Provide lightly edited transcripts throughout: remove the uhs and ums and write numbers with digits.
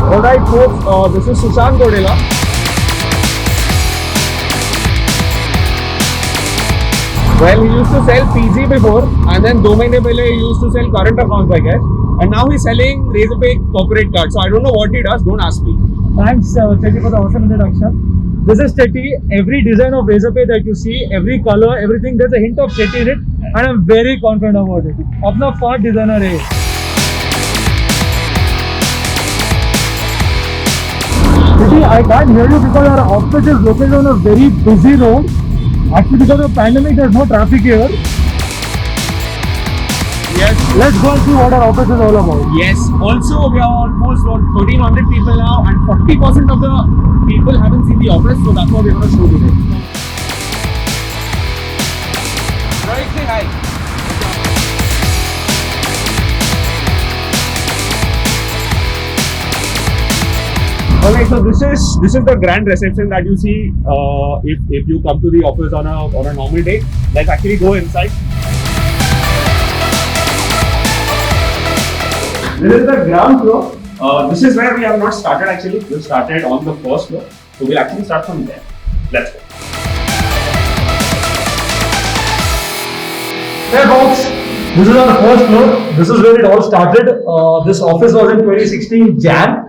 Alright folks, this is Sushant Godela. Well, he used to sell PG before and then 2 months pehle he used to sell current accounts, I guess. And now he's selling Razorpay corporate cards. So I don't know what he does, don't ask me. Thanks, Chetty, for the awesome introduction. This is Chetty. Every design of Razorpay that you see, every color, everything, there's a hint of Chetty in it, and I'm very confident about it. अपना fast designer है. Chetty, I can't hear you because our office is located on a very busy road. Actually, because of the pandemic, there's no traffic here. Yes. Let's go and see what our office is all about. Yes. Also, we are almost about 1,300 people now, and 40% of the people haven't seen the office, so that's what we're going to show today. Right, say hi. Okay, so this is the grand reception that you see if you come to the office on a normal day. Let's actually go inside. This is the ground floor. This is where we have not started actually. We started on the first floor. So we'll actually start from there. Let's go. Hey folks, this is on the first floor. This is where it all started. This office was in 2016 Jan.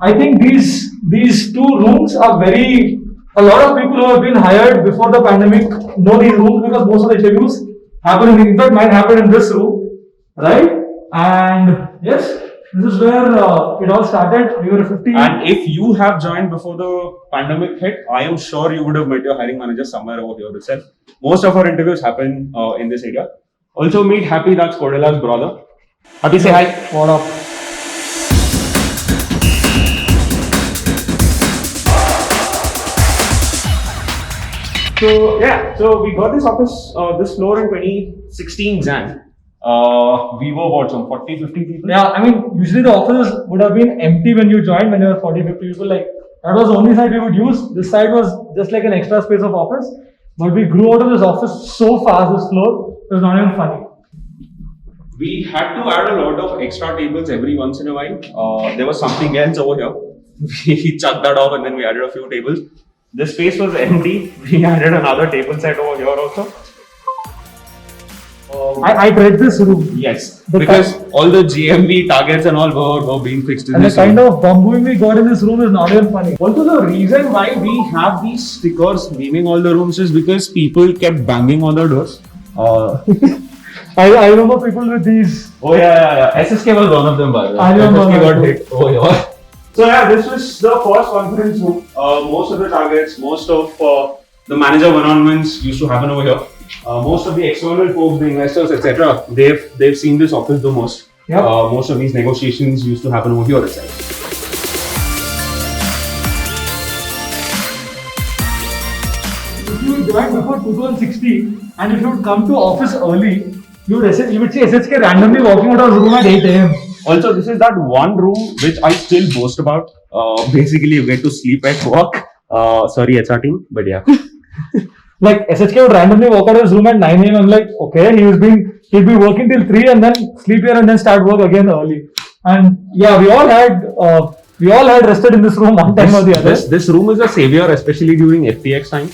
I think these two rooms are a lot of people who have been hired before the pandemic know these rooms because most of the interviews happen in fact mine happened in this room, right? And yes, this is where it all started. We were 50. And if you have joined before the pandemic hit, I am sure you would have met your hiring manager somewhere over here itself. Most of our interviews happen in this area. Also meet Happy, that's Godela's brother. Happy, say hi. What up? So yeah, so we got this office, this floor in 2016 Jan. We were about some 40-50 people. Yeah, I mean, usually the offices would have been empty when you joined, when there were 40-50 people. Like, that was the only side we would use. This side was just like an extra space of office. But we grew out of this office so fast, this floor, it was not even funny. We had to add a lot of extra tables every once in a while. There was something else over here. We chucked that off and then we added a few tables. This space was empty. We added another table set over here also. I tried this room. Yes, because all the GMV targets and all were being fixed in and this the kind room. of bambooing we got in this room is not even funny. Also, the reason why we have these stickers naming all the rooms is because people kept banging on the doors. I remember people with these. Oh yeah. SSK was one of them, by the way. I remember SSK got that. hit. Oh yeah. So yeah, this was the first conference room. Most of the targets, most of the manager one-on-ones used to happen over here. Most of the external folks, the investors, etc., they've seen this office the most. Yep. Most of these negotiations used to happen over here itself. If you joined before 2016 and if you would come to office early, you would see SHK randomly walking out of his room at 8 a.m. Also, this is that one room which I still boast about. Basically, you get to sleep at work. Sorry, HR team, but yeah. Like SHK would randomly walk out of his room at 9 a.m. I'm like, okay, he'd be working till 3 and then sleep here and then start work again early. And yeah, we all had rested in this room one time or the other. This room is a savior, especially during FTX time.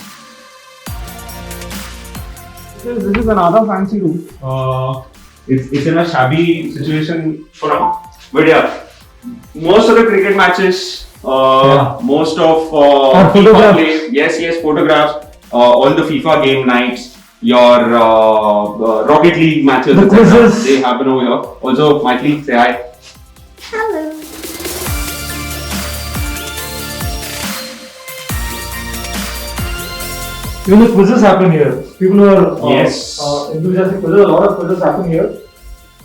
This is another fancy room. It's in a shabby situation for now. But yeah, most of the cricket matches, most of photographs. play, yes, photographs. All the FIFA game nights, your Rocket League matches, the etc. quizzes. They happen over here. Also, Mythili, say hi. Hello. Even the quizzes happen here. People who are Yes. enthusiastic quizzes, a lot of quizzes happen here.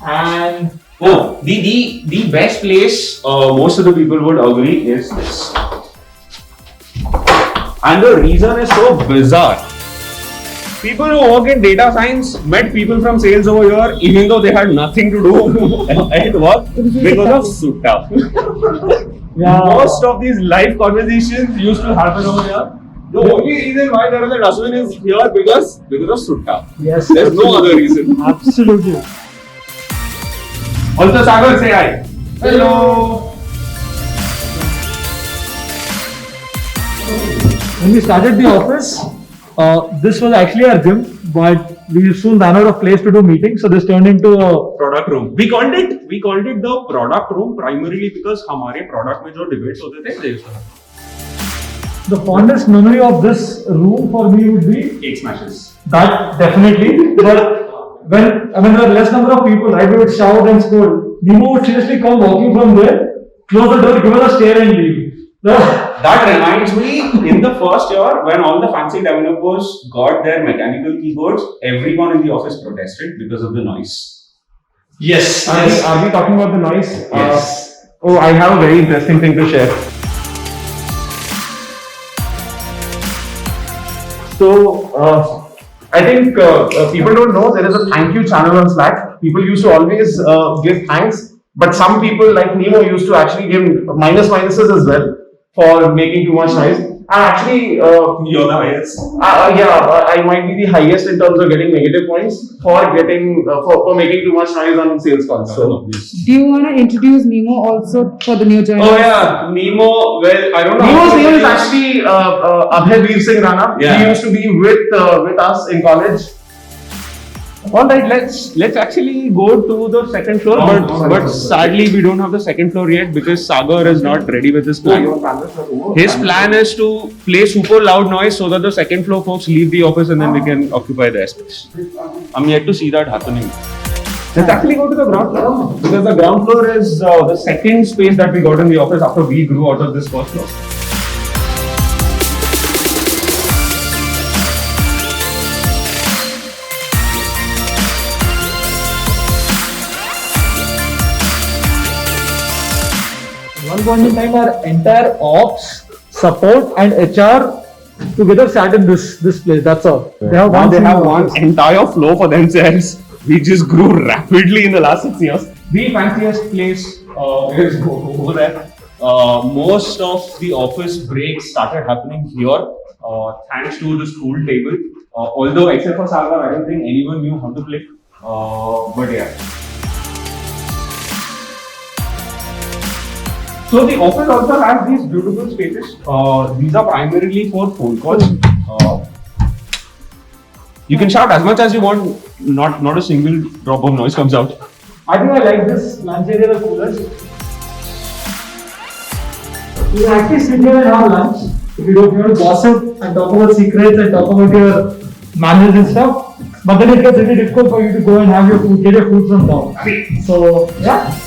And The best place, most of the people would agree, is this. And the reason is so bizarre. People who work in data science met people from sales over here, even though they had nothing to do at work because of Sutta. yeah, Most of these live conversations used to happen over here. The only reason why there is a dustbin is here because of Sutta. yes, There's no other reason. absolutely. Also, Sagar, say hi. Hello. when we started the office, this was actually our gym, but we soon ran out of place to do meetings, so this turned into a Product room. We called it the product room primarily because हमारे product में जो debates होते थे they used to happen. the fondest memory of this room for me would be Cake smashes. that definitely. But when there were less number of people, right, we would shout and scold. Nemo would seriously come walking from there, close the door, give us a stare and leave. That reminds me, in the first year, when all the fancy developers got their mechanical keyboards, everyone in the office protested because of the noise. Yes. Are we talking about the noise? Yes. Oh, I have a very interesting thing to share. So, I think people don't know there is a thank you channel on Slack. People used to always give thanks, but some people like Nemo used to actually give minuses as well for making too much noise. And actually, You're the highest. I might be the highest in terms of getting negative points for getting for making too much noise on sales calls. So. Do you want to introduce Nemo also for the new joiners? Oh yeah, Nemo. Well, I don't know. Nemo's name is actually Abhay Veer Singh Rana. Yeah. He used to be with us in college. All right, let's actually go to the second floor, but sadly we don't have the second floor yet because Sagar is not ready with his plan. His plan is to play super loud noise so that the second floor folks leave the office and then we can occupy their space. I'm yet to see that happening. Let's actually go to the ground floor because the ground floor is the second space that we got in the office after we grew out of this first floor. one point in time, our entire ops, support, and HR together sat in this place. That's all. They have Now one. they single have one office. entire floor for themselves. We just grew rapidly in the last 6 years. The fanciest place is over there. Most of the office breaks started happening here thanks to the school table. Although except for Sagar, I don't think anyone knew how to play. But yeah. So the office also has these beautiful spaces. These are primarily for phone calls. You can shout as much as you want. Not a single drop of noise comes out. I think I like this lunch area the coolest. You can actually sit here and have lunch. If you don't want to gossip and talk about secrets and talk about your manners and stuff. But then it gets really difficult for you to go and have your food, get your food from down. So, yeah.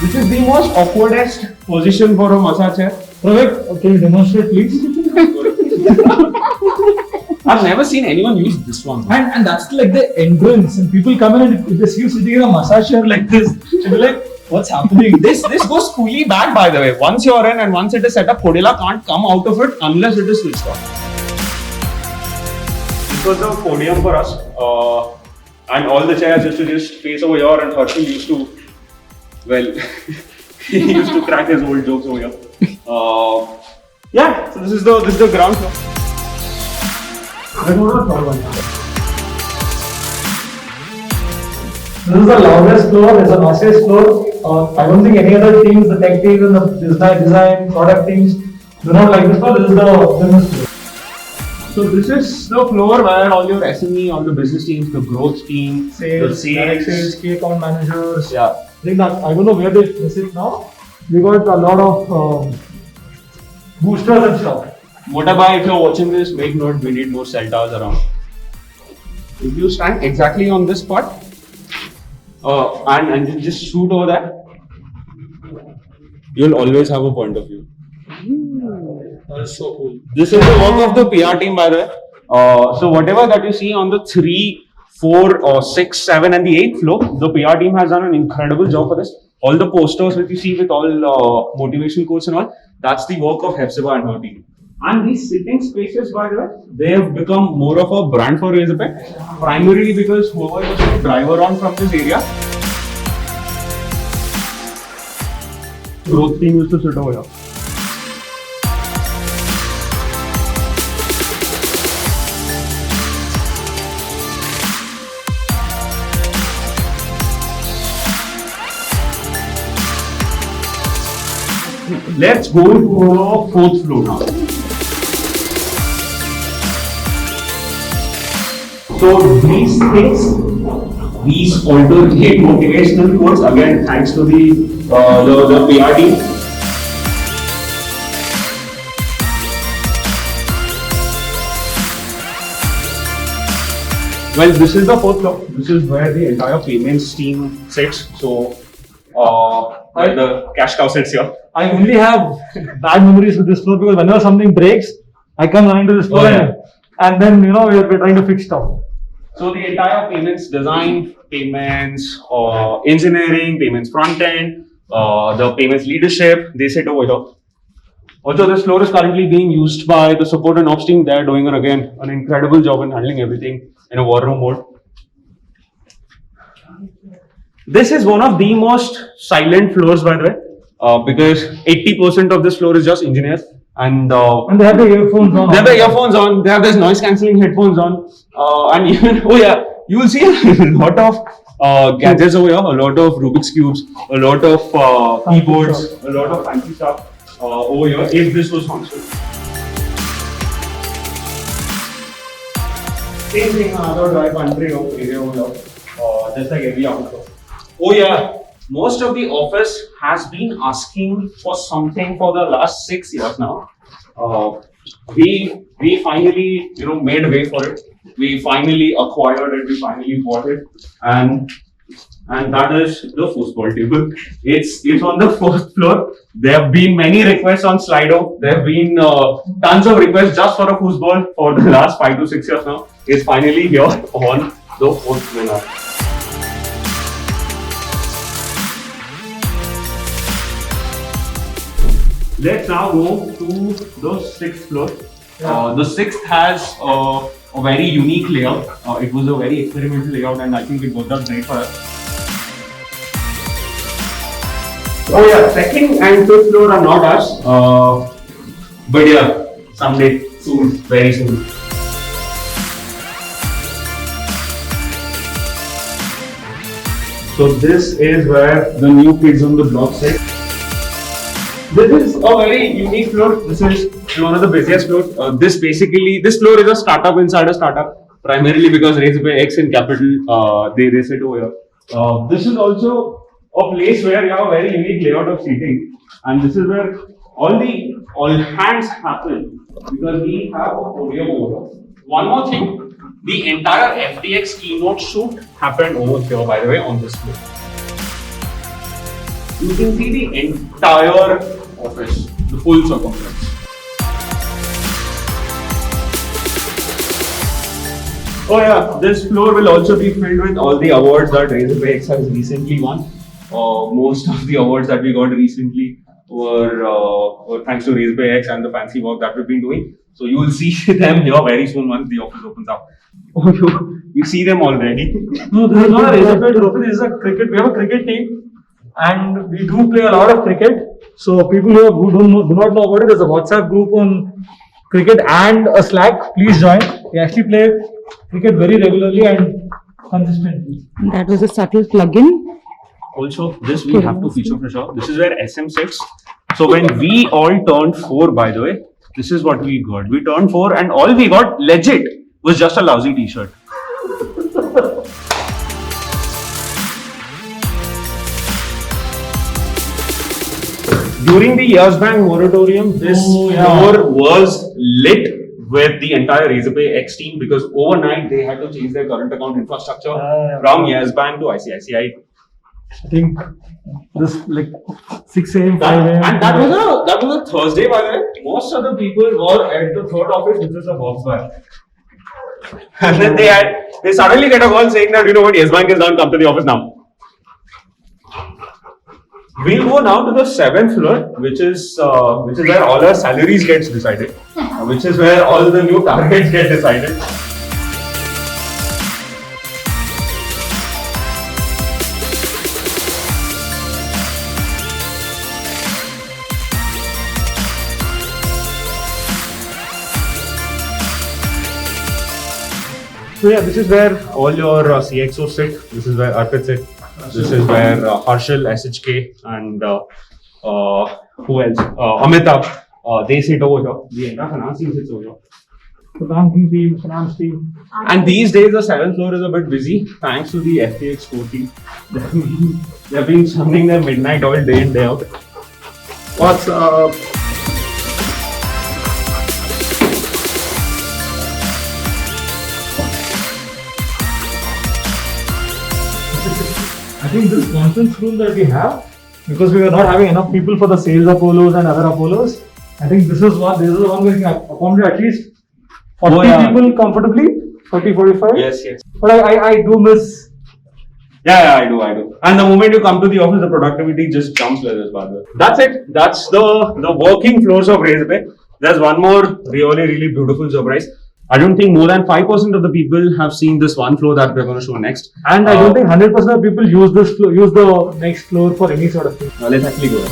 This is the most awkwardest position for a massage chair. Pravik, can you demonstrate please? I've never seen anyone use this one. And that's like the entrance, and people come in and if they see you sitting in a massage chair like this, they'll be like, what's happening? This goes fully back, by the way. Once you're in and once it is set up, Kodila can't come out of it unless it is switched off. This was the podium for us, and all the chairs used to just face over here, and Hershey used to, well, he used to crack his old jokes over here. Yeah, so this is the ground floor. I don't know the one. This is the loudest floor, it's the noisiest floor. I don't think any other teams, the tech teams and the design, product teams do not like this floor. This is the business floor. So this is the floor where all your SME, all the business teams, the growth team, Sales, the direct sales, key account managers. Yeah. I think that, I don't know where they sit now. We got a lot of boosters and stuff. Motabai, if you're watching this, make note, we need more cell towers around. If you stand exactly on this spot and you just shoot over there, you'll always have a point of view. That's so cool. This is the work of the PR team, by the way. So whatever that you see on the 3, 4, 6, 7 and the 8th floor, the PR team has done an incredible job for this. All the posters that you see with all motivation quotes and all, that's the work of Hepzibah and her team. And these sitting spaces, by the way, they have become more of a brand for Razorpay, primarily because whoever used to drive around from this area, growth team used to sit over here. Let's go to the fourth floor now. So these things, these alternate motivational quotes, again thanks to the PR team. Well, this is the fourth floor. This is where the entire payments team sits. So, where the cash cow sits here. I only have bad memories with this floor because whenever something breaks, I come running to this floor and then we're trying to fix stuff. So the entire payments design, payments, engineering, payments front end, the payments leadership, they sit over here. Also, this floor is currently being used by the support and ops team. They are doing again an incredible job in handling everything in a war room mode. This is one of the most silent floors, by the way, because 80% of this floor is just engineers. And they have the earphones on. They have the earphones on. They have this noise cancelling headphones on. And even you will see a lot of gadgets over here, a lot of Rubik's cubes, a lot of keyboards, a lot of fancy stuff over here. If this was functional. Same thing, another dry pantry area over here, just like every other floor. Oh yeah. Most of the office has been asking for something for the last 6 years now. We finally made way for it. We finally acquired it. We finally bought it, and that is the foosball table. It's on the fourth floor. There have been many requests on Slido. There have been tons of requests just for a foosball for the last 5 to 6 years now. It's finally here on the fourth floor now. Let's now go to the sixth floor. The sixth has a very unique layout. It was a very experimental layout, and I think it worked out great for us. Oh yeah, second and fifth floor are not us. But yeah, someday, soon, very soon. So this is where the new kids on the block sit. This is a very unique floor. This is one of the busiest floors. This floor is a startup inside a startup, primarily because Razorpay X in Capital, they sit over here. This is also a place where you have a very unique layout of seating, and this is where all hands happen because we have a podium over here. One more thing, the entire FTX keynote shoot happened over here, by the way, on this floor. You can see the entire office, the full circumference. Oh yeah, this floor will also be filled with all the awards that Razorpay X has recently won. Most of the awards that we got recently were thanks to Razorpay X and the fancy work that we've been doing. So you will see them here very soon once the office opens up. Oh, you see them already. No, this is not a Razorpay trophy. This is a cricket. We have a cricket team, and we do play a lot of cricket. So people who do not know about it, there's a WhatsApp group on cricket and a Slack. Please join. We actually play cricket very regularly and consistently. That was a subtle plug-in. Also, this we have to feature for sure. This is where SM sits. So when we all turned 4, by the way, this is what we got. We turned 4 and all we got legit was just a lousy t-shirt. During the Yes Bank moratorium, this floor was lit with the entire Razorpay X team because overnight they had to change their current account infrastructure from Yes Bank to ICICI. I think this like 6 a.m., 5 a.m. And that was a Thursday, by the way. Most of the people were at the third office, which is a box bar. And then they suddenly get a call saying that, you know what, Yes Bank is done, come to the office now. We'll go now to the 7th floor, which is where all our salaries gets decided, which is where all the new targets get decided. So yeah, this is where all your CXOs sit. This is where Arpit sit. This is where Harshal, SHK, and Who else? Amitabh. They sit over here. The entire finance team sits over here. The banking team, finance team. And these days, the 7th floor is a bit busy thanks to the FTX core team. They've been summoning their midnight all day in, day out. What's up? I think this conference room that we have, because we were not having enough people for the sales Apollos and other Apollos, I think this is one where we can accommodate at least 40 people comfortably, 40, 45. Yes, yes. But I do miss. Yeah, I do. And the moment you come to the office, the productivity just jumps like this, by the way. That's it. That's the working floors of Razorpay. There's one more really beautiful surprise. I don't think more than 5% of the people have seen this one floor that we're going to show next. And I don't think 100% of people use this floor, use the next floor for any sort of thing. Let's actually go there.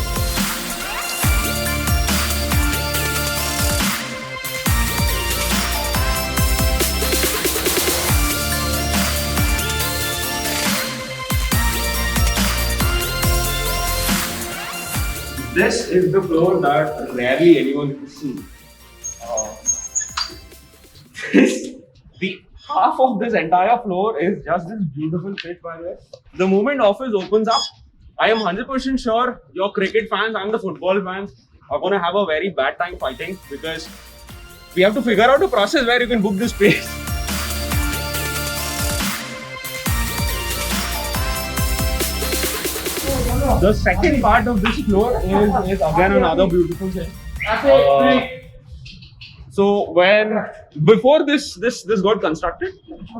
This is the floor that rarely anyone can see. The half of this entire floor is just this beautiful pitch, by the way. The moment office opens up, I am 100% sure your cricket fans and the football fans are going to have a very bad time fighting, because we have to figure out a process where you can book this space. The second part of this floor is again another beautiful thing. So before this got constructed,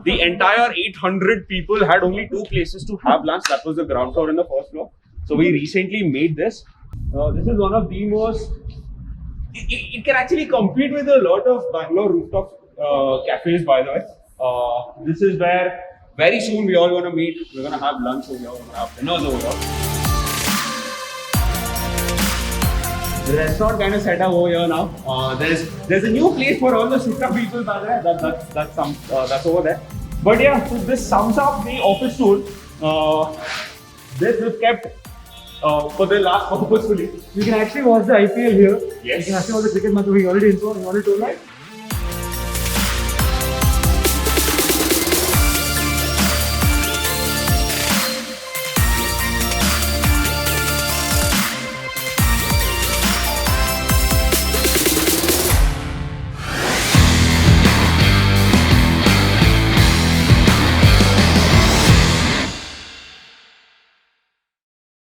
the entire 800 people had only 2 places to have lunch. That was the ground floor and the first floor. So we recently made this. This is one of the most. It can actually compete with a lot of Bangalore rooftop cafes, by the way. This is where very soon we all going to meet. We're going to have lunch over here. We're going to have dinners over here. The restaurant kind of set up over here now. There's a new place for all the Sutta people, by the way. That's over there. But yeah, so this sums up the office tour. This we've kept for the last purposefully. You can actually watch the IPL here. Yes. You can actually watch the cricket match. We already told that.